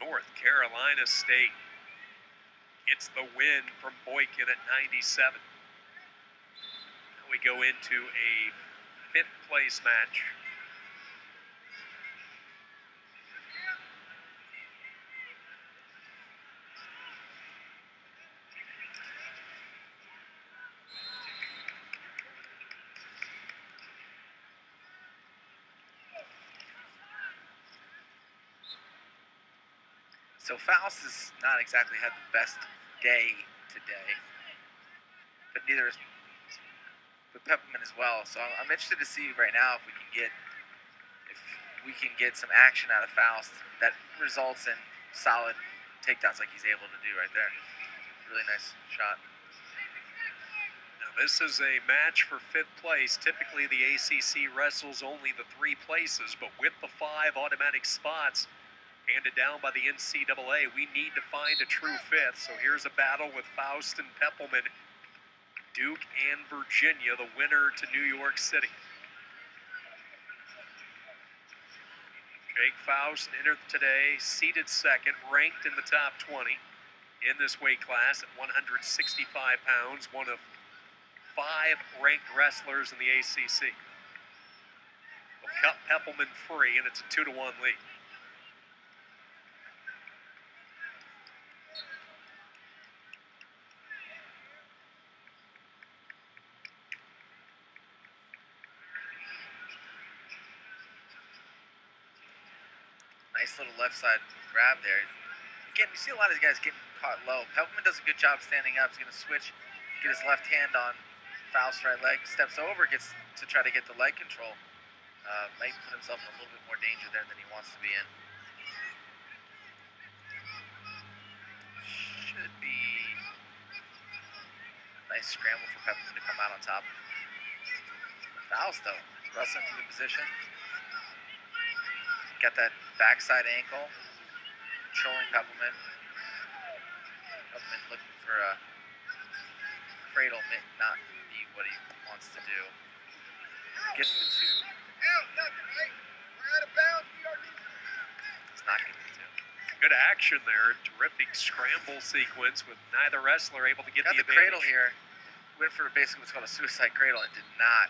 North Carolina State gets the win from Boykin at 97. Now we go into a 5th place match. So Faust has not exactly had the best day today, but neither is Peppelman as well. So I'm interested to see right now if we can get some action out of Faust that results in solid takedowns like he's able to do right there. Really nice shot. Now this is a match for 5th place. Typically the ACC wrestles only the 3 places, but with the 5 automatic spots handed down by the NCAA, we need to find a true 5th. So here's a battle with Faust and Peppelman, Duke and Virginia, the winner to New York City. Jake Faust entered today, seated 2nd, ranked in the top 20 in this weight class at 165 pounds, one of 5 ranked wrestlers in the ACC. Will cut Peppelman free, and it's a 2-1 lead. Nice little left side grab there. Again, we see a lot of these guys getting caught low. Peppelman does a good job standing up. He's going to switch, get his left hand on Faust's right leg, steps over, gets to try to get the leg control. Might put himself in a little bit more danger there than he wants to be in. Should be a nice scramble for Peppelman to come out on top. Faust, though, wrestling through the position. Got that backside ankle, controlling Peppelman. Peppelman looking for a cradle, not be what he wants to do. Gets the 2. It's not getting the 2. Good action there. Terrific scramble sequence with neither wrestler able to get the advantage. Cradle here. Went for basically what's called a suicide cradle and did not,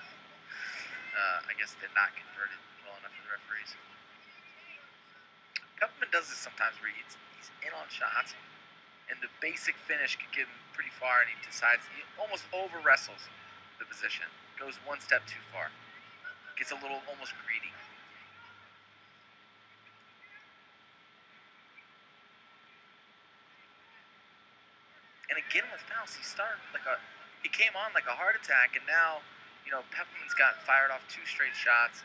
did not convert it well enough for the referees. Peppelman does this sometimes where he's in on shots, and the basic finish could get him pretty far, and he decides he almost over wrestles the position, goes one step too far, gets a little almost greedy. And again with Faust, he came on like a heart attack, and now, Peppelman's got fired off 2 straight shots.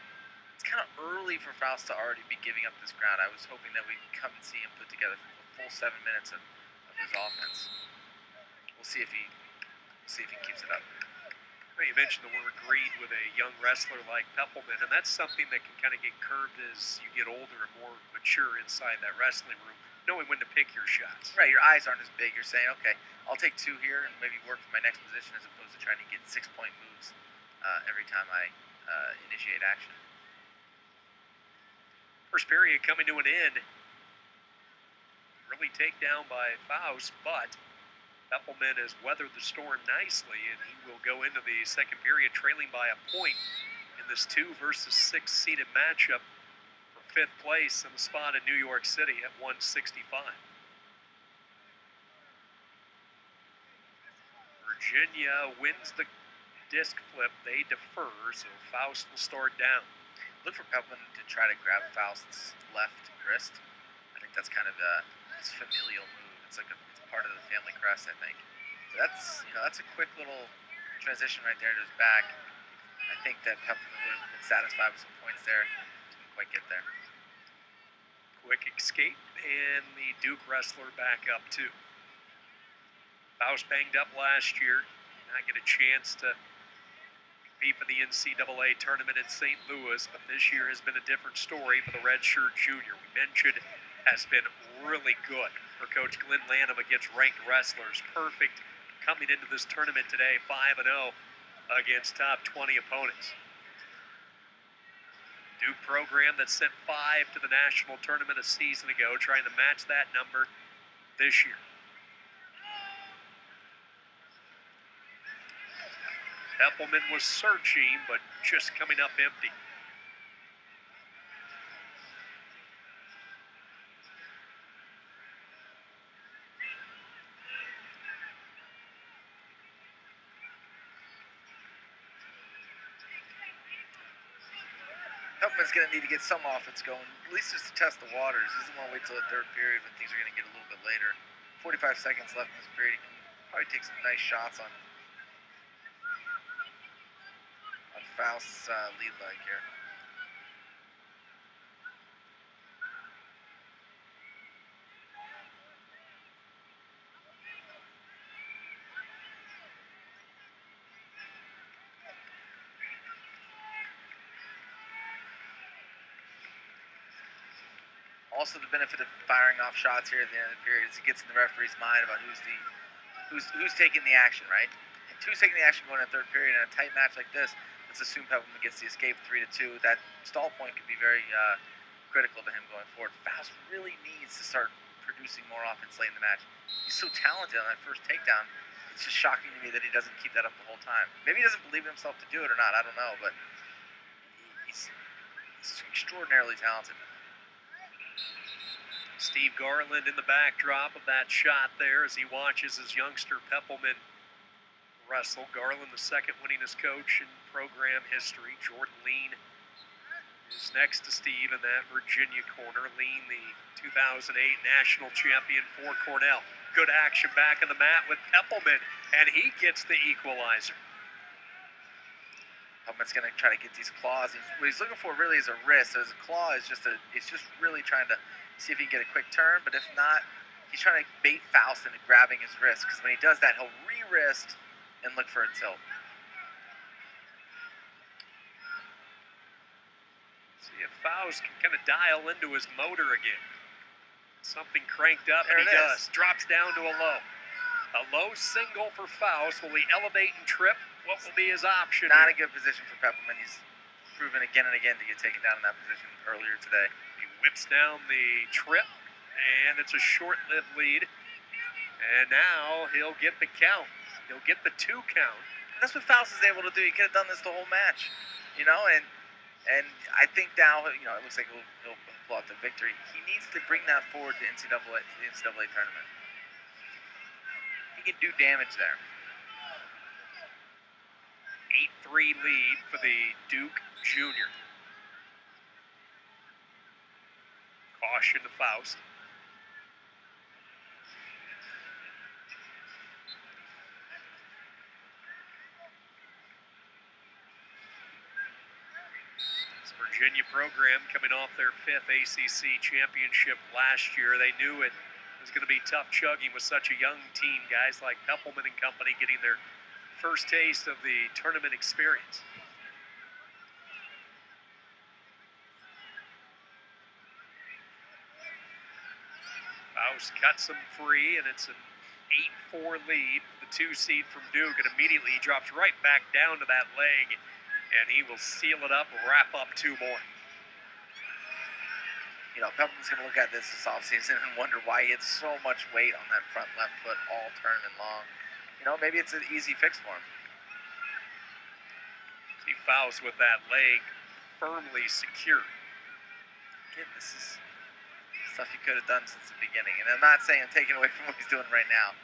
It's kind of early for Faust to already be giving up this ground. I was hoping that we'd come and see him put together a full 7 minutes of his offense. We'll see if he keeps it up. Well, you mentioned the word greed with a young wrestler like Peppelman, and that's something that can kind of get curbed as you get older and more mature inside that wrestling room, knowing when to pick your shots. Right, your eyes aren't as big. You're saying, okay, I'll take 2 here and maybe work for my next position as opposed to trying to get 6-point moves every time I initiate action. First period coming to an end. Really takedown by Faust, but Peppelman has weathered the storm nicely, and he will go into the second period trailing by a point in this 2 versus 6 seeded matchup for 5th place in the spot in New York City at 165. Virginia wins the disc flip. They defer, so Faust will start down. Look for Peppelman to try to grab Faust's left wrist. I think that's kind of his familial move. It's part of the family crest, I think. So that's a quick little transition right there to his back. I think that Peppelman would have been satisfied with some points there. Didn't quite get there. Quick escape, and the Duke wrestler back up too. Faust banged up last year. Not get a chance to compete for the NCAA tournament in St. Louis, but this year has been a different story for the redshirt junior. We mentioned has been really good for Coach Glenn Lanham against ranked wrestlers. Perfect coming into this tournament today, 5-0 against top 20 opponents. Duke program that sent 5 to the national tournament a season ago, trying to match that number this year. Peppelman was searching, but just coming up empty. Peppelman's going to need to get some offense going, at least just to test the waters. He doesn't want to wait till the third period when things are going to get a little bit later. 45 seconds left in this period. He can probably take some nice shots on Faust's lead leg here. Also, the benefit of firing off shots here at the end of the period is it gets in the referee's mind about who's taking the action, right? And who's taking the action going in the third period in a tight match like this. Let's assume Peppelman gets the escape 3-2. That stall point could be very critical to him going forward. Faust really needs to start producing more offense late in the match. He's so talented on that first takedown. It's just shocking to me that he doesn't keep that up the whole time. Maybe he doesn't believe in himself to do it or not. I don't know, but he's extraordinarily talented. Steve Garland in the backdrop of that shot there as he watches his youngster Peppelman wrestle. Garland, the second winningest coach in program history. Jordan Lean is next to Steve in that Virginia corner. Lean, the 2008 national champion for Cornell. Good action back on the mat with Peppelman, and he gets the equalizer. Peppelman's going to try to get these claws. What he's looking for really is a wrist. So his claw is just really trying to see if he can get a quick turn, but if not, he's trying to bait Faust into grabbing his wrist, because when he does that, he'll re-wrist and look for a tilt. See if Faust can kind of dial into his motor again. Something cranked up, there and he does. Drops down to a low. A low single for Faust. Will he elevate and trip? What will be his option? Not a good position for Peppelman. He's proven again and again to get taken down in that position earlier today. He whips down the trip, and it's a short-lived lead. And now he'll get the count. He'll get the 2 count. That's what Faust is able to do. He could have done this the whole match, and I think now, it looks like he'll pull out the victory. He needs to bring that forward to the NCAA tournament. He can do damage there. 8-3 lead for the Duke junior. Caution to Faust. This Virginia program coming off their 5th ACC championship last year. They knew it was going to be tough chugging with such a young team. Guys like Peppelman and company getting their first taste of the tournament experience. Faust cuts him free, and it's an 8-4 lead. The 2 seed from Duke, and immediately he drops right back down to that leg, and he will seal it up, wrap up 2 more. Peppelman's going to look at this offseason and wonder why he had so much weight on that front left foot all tournament long. Maybe it's an easy fix for him. See Faust with that leg firmly secured. Again, this is stuff he could have done since the beginning. And I'm not saying taking away from what he's doing right now,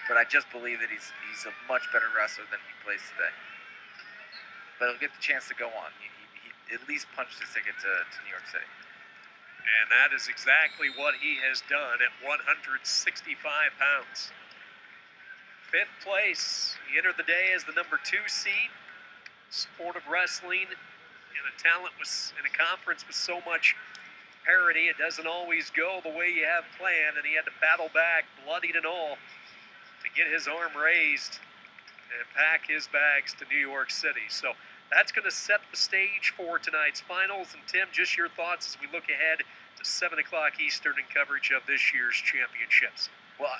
but I just believe that he's a much better wrestler than he plays today. But he'll get the chance to go on. He at least punched his ticket to New York City. And that is exactly what he has done at 165 pounds. 5th place. He entered the day as the number 2 seed. Sport of wrestling in a conference with so much parity, it doesn't always go the way you have planned, and he had to battle back, bloodied and all, to get his arm raised and pack his bags to New York City. So that's going to set the stage for tonight's finals. And Tim, just your thoughts as we look ahead to 7 o'clock Eastern and coverage of this year's championships. Well,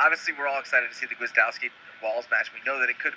obviously we're all excited to see the Gwiazdowski-Walls match. We know that it could